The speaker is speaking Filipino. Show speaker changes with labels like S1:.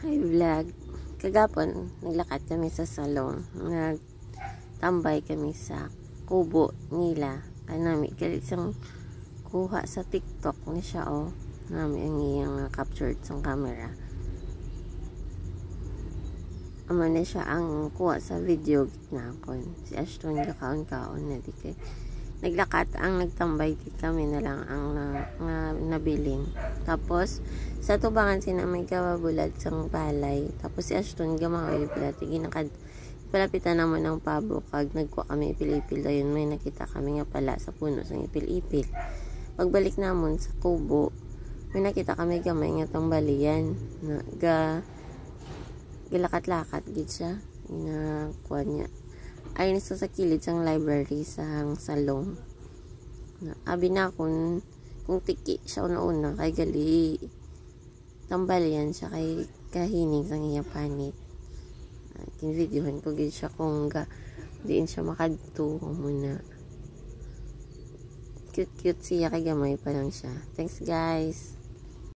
S1: Hi vlog. Kagapon, naglakad kami sa salon. Nagtambay kami sa kubo nila. Kanami, isang kuha sa TikTok ni siya nami ang iyang captured sa camera. Ama na siya ang kuha sa video gitna kon. Si Ashton kakaon-kaon na di kay naglakat ang nagtambay dit kami na lang ang nabiling. Tapos sa tubangan sina may kawabulat sang palay. Tapos si Ashton gamaway pala ginakad palapitan naman ng pabo kag nagkuha kami ipil-ipil dayon may nakita kami nga pala sa puno sang ipil-ipil. Pagbalik namon sa kubo may nakita kami gamay nga tambalian na gilakat-lakat gid siya inakuha niya. Ayun sa kilid sang library sang salong. Abi na kung tiki siya una-una kay gali tambalian siya kay kahining sang iya panit. Kinvideohan ko gid siya kung diin siya makadto muna. Cute siya kay gamay pa lang siya. Thanks guys.